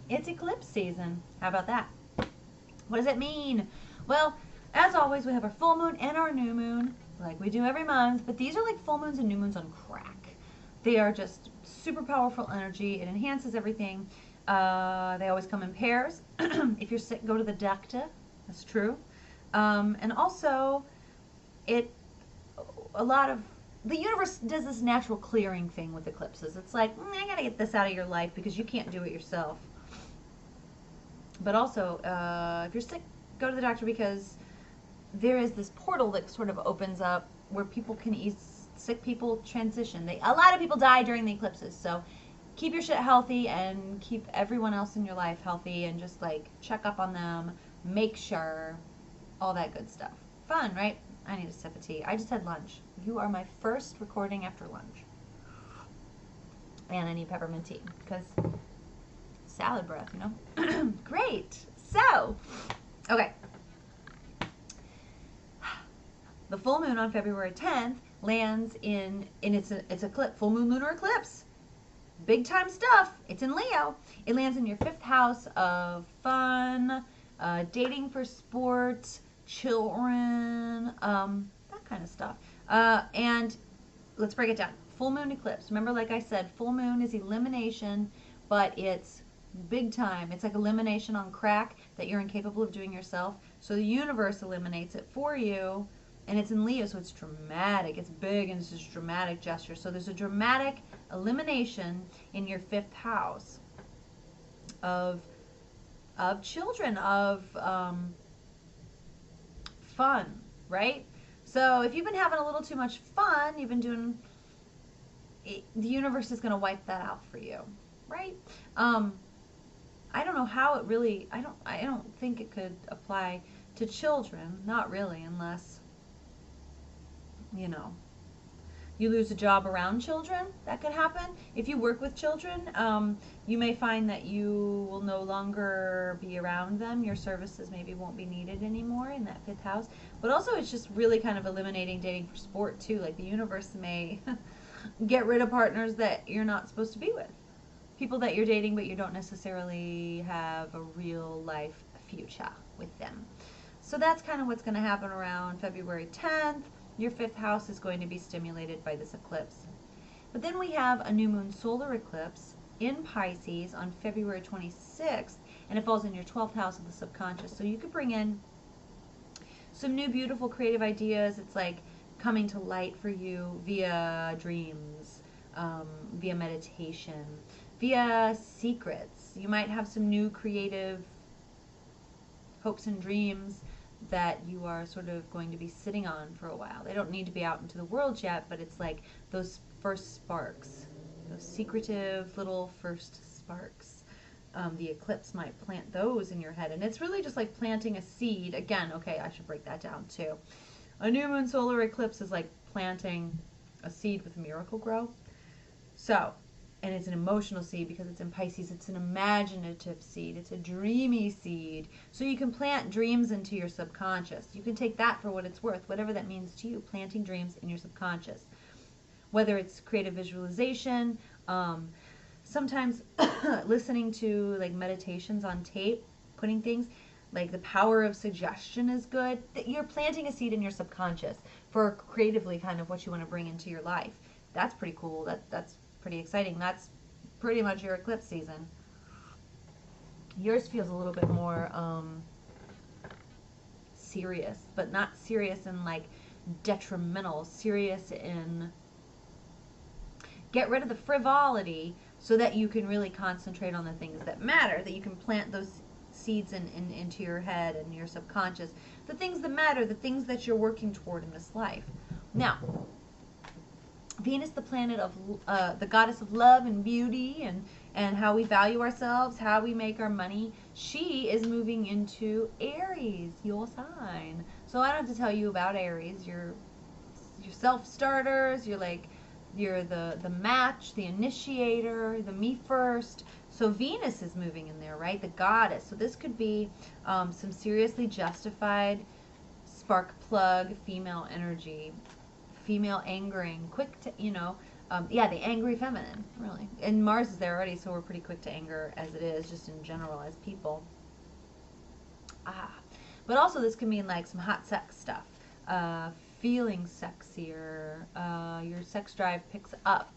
It's eclipse season. How about that? What does it mean? Well, as always, we have our full moon and our new moon, like we do every month, but these are like full moons and new moons on crack. They are just super powerful energy. It enhances everything. They always come in pairs. If you're sick, go to the doctor. That's true. And also, it a lot of the universe does this natural clearing thing with eclipses. It's like, I gotta get this out of your life because you can't do it yourself. But also, if you're sick, go to the doctor because there is this portal that sort of opens up where people can sick people transition. A lot of people die during the eclipses, so keep your shit healthy and keep everyone else in your life healthy and just like check up on them, make sure, all that good stuff. Fun, right? I need a sip of tea. I just had lunch. You are my first recording after lunch. And I need peppermint tea because salad breath, you know? Great. So, okay. The full moon on February 10th lands in it's eclipse, full moon lunar eclipse. Big time stuff. It's in Leo. It lands in your 5th house of fun, dating for sport, children, that kind of stuff. And let's break it down. Full moon eclipse. Remember, like I said, full moon is elimination, but it's big time. It's like elimination on crack that you're incapable of doing yourself. So the universe eliminates it for you, and it's in Leo, so it's dramatic. It's big, and it's this dramatic gesture. So there's a dramatic elimination in your 5th house of children, of fun, right? So if you've been having a little too much fun, you've been doing, the universe is going to wipe that out for you, right? I don't know how it really, I don't think it could apply to children, not really, unless, you know, you lose a job around children. That could happen. If you work with children, you may find that you will no longer be around them. Your services maybe won't be needed anymore in that 5th house. But also, it's just really kind of eliminating dating for sport too. Like the universe may get rid of partners that you're not supposed to be with. People that you're dating, but you don't necessarily have a real life future with them. So that's kind of what's going to happen around February 10th. Your 5th house is going to be stimulated by this eclipse. But then we have a new moon solar eclipse in Pisces on February 26th, and it falls in your 12th house of the subconscious. So you could bring in some new beautiful creative ideas. It's like coming to light for you via dreams, via meditation, via secrets. You might have some new creative hopes and dreams that you are sort of going to be sitting on for a while. They don't need to be out into the world yet, but it's like those first sparks, those secretive little first sparks. The eclipse might plant those in your head, and it's really just like planting a seed. Again, okay, I should break that down too. A new moon solar eclipse is like planting a seed with Miracle-Gro. So, and it's an emotional seed because it's in Pisces. It's an imaginative seed. It's a dreamy seed. So you can plant dreams into your subconscious. You can take that for what it's worth, whatever that means to you, planting dreams in your subconscious. Whether it's creative visualization, sometimes listening to like meditations on tape, putting things, like the power of suggestion is good. You're planting a seed in your subconscious for creatively kind of what you want to bring into your life. That's pretty cool. That's pretty exciting. That's pretty much your eclipse season. Yours feels a little bit more serious, but not serious in like detrimental, serious in get rid of the frivolity so that you can really concentrate on the things that matter, that you can plant those seeds into your head and your subconscious, the things that matter, the things that you're working toward in this life. Now, Venus, the planet of the goddess of love and beauty and how we value ourselves, how we make our money, she is moving into Aries, your sign. So I don't have to tell you about Aries. You're self-starters. You're the match, the initiator, the me first. So Venus is moving in there, right? The goddess. So this could be some seriously justified spark plug female energy. Female angering, quick to, Yeah, the angry feminine, really. And Mars is there already, so we're pretty quick to anger as it is, just in general as people. Ah. But also this can mean like some hot sex stuff. Feeling sexier. Your sex drive picks up.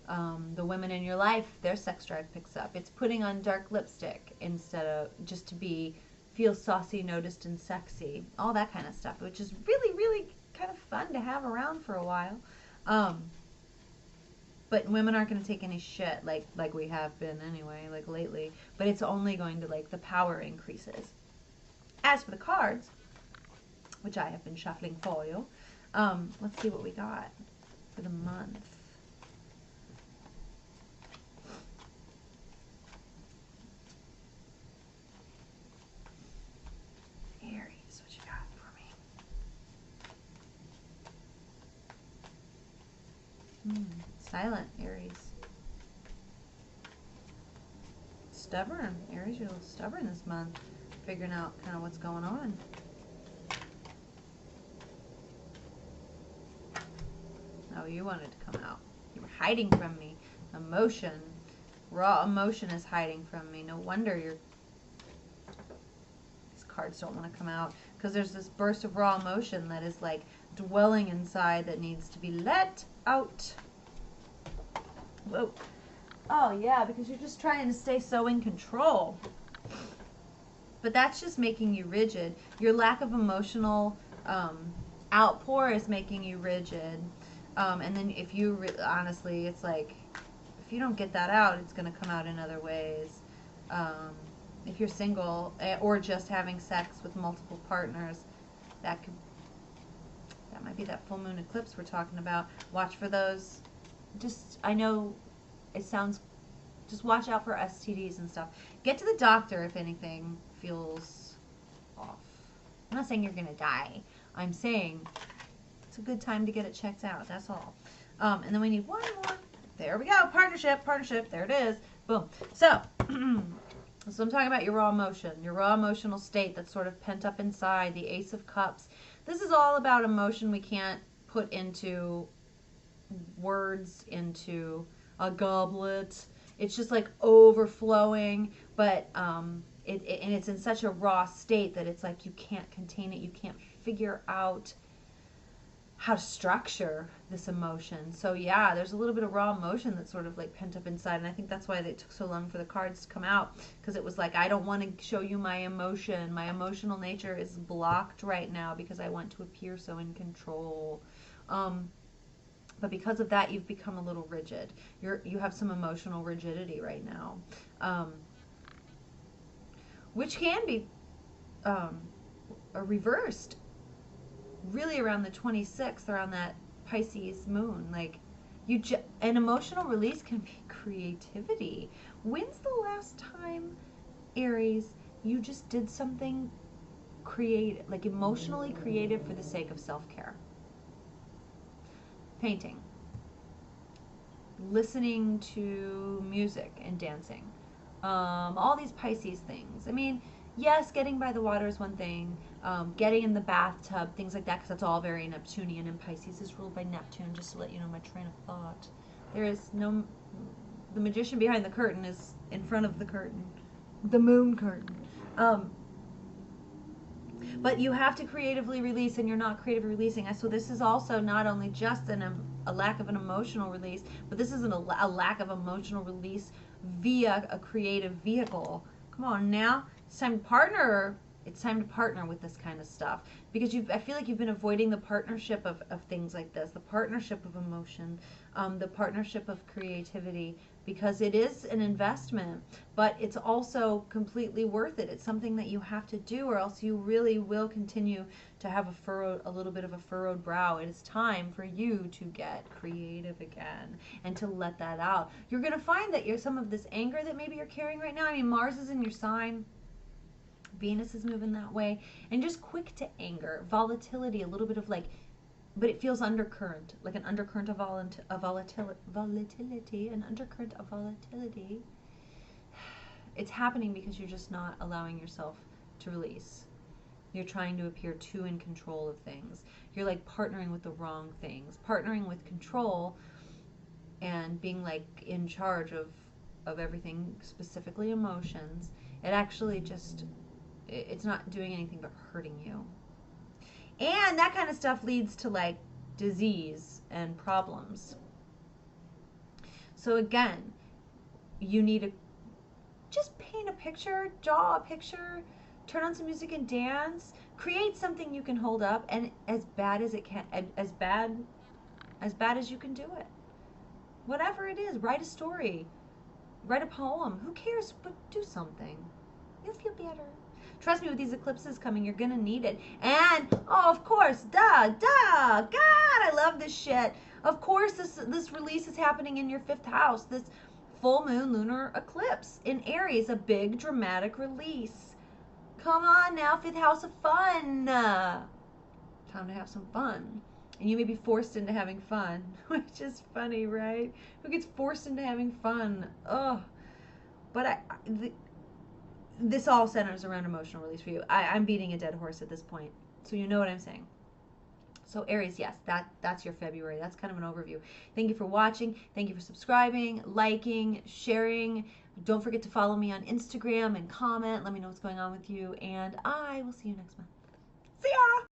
The women in your life, their sex drive picks up. It's putting on dark lipstick instead of just to feel saucy, noticed, and sexy. All that kind of stuff, which is really, really kind of fun to have around for a while. But women aren't going to take any shit like we have been anyway, like lately. But it's only going to, like, the power increases. As for the cards, which I have been shuffling for you, let's see what we got for the month. Aries, what you got for me? Silent, Aries. Stubborn, Aries, you're a little stubborn this month. Figuring out kind of what's going on. Oh, you wanted to come out. You were hiding from me. Emotion. Raw emotion is hiding from me. No wonder these cards don't want to come out. Because there's this burst of raw emotion that is like dwelling inside that needs to be let out. Whoa. Oh, yeah, because you're just trying to stay so in control. But that's just making you rigid. Your lack of emotional outpour is making you rigid. And then if you, honestly, it's like, if you don't get that out, it's going to come out in other ways. If you're single or just having sex with multiple partners, that might be that full moon eclipse we're talking about. Watch for those. I know it sounds, just watch out for STDs and stuff. Get to the doctor if anything feels off. I'm not saying you're going to die. I'm saying it's a good time to get it checked out. That's all. And then we need one more. There we go. Partnership. There it is. Boom. So, so I'm talking about your raw emotion, your raw emotional state that's sort of pent up inside, the Ace of Cups. This is all about emotion we can't put into words, into a goblet. It's just like overflowing, but and it's in such a raw state that it's like you can't contain it. You can't figure out how to structure this emotion. So yeah, there's a little bit of raw emotion that's sort of like pent up inside, and I think that's why it took so long for the cards to come out, because it was like, I don't want to show you my emotion. My emotional nature is blocked right now because I want to appear so in control. But because of that, you've become a little rigid. You have some emotional rigidity right now, which can be reversed really around the 26th, around that Pisces moon. Like, an emotional release can be creativity. When's the last time, Aries, you just did something creative, like emotionally creative for the sake of self-care? Painting, listening to music and dancing, all these Pisces things. I mean, yes, getting by the water is one thing, getting in the bathtub, things like that, because that's all very Neptunian, and Pisces is ruled by Neptune, just to let you know my train of thought. There is no, the magician behind the curtain is in front of the curtain, the moon curtain. But you have to creatively release, and you're not creatively releasing. So this is also not only just a lack of an emotional release, but this is a lack of emotional release via a creative vehicle. Come on now. It's time to partner. It's time to partner with this kind of stuff, because I feel like you've been avoiding the partnership of things like this, the partnership of emotion, the partnership of creativity, because it is an investment, but it's also completely worth it. It's something that you have to do, or else you really will continue to have a little bit of a furrowed brow. It is time for you to get creative again and to let that out. You're going to find that some of this anger that maybe you're carrying right now, I mean, Mars is in your sign. Venus is moving that way, and just quick to anger, volatility, a little bit of like, but it feels undercurrent, like an undercurrent of volatility, an undercurrent of volatility. It's happening because you're just not allowing yourself to release. You're trying to appear too in control of things. You're like partnering with the wrong things. Partnering with control and being like in charge of everything, specifically emotions, it actually just, it's not doing anything but hurting you. And that kind of stuff leads to like disease and problems. So again, you need to just paint a picture, draw a picture, turn on some music and dance, create something you can hold up, and as bad as it can, as bad as you can do it. Whatever it is, write a story, write a poem. Who cares? But do something. You'll feel better. Trust me, with these eclipses coming, you're gonna need it. And oh, of course, God, I love this shit. Of course, this release is happening in your 5th house. This full moon lunar eclipse in Aries, a big dramatic release. Come on now, 5th house of fun. Time to have some fun. And you may be forced into having fun, which is funny, right? Who gets forced into having fun? Ugh. But this all centers around emotional release for you. I'm beating a dead horse at this point, so you know what I'm saying. So Aries, yes, that's your February. That's kind of an overview. Thank you for watching. Thank you for subscribing, liking, sharing. Don't forget to follow me on Instagram and comment. Let me know what's going on with you, and I will see you next month. See ya!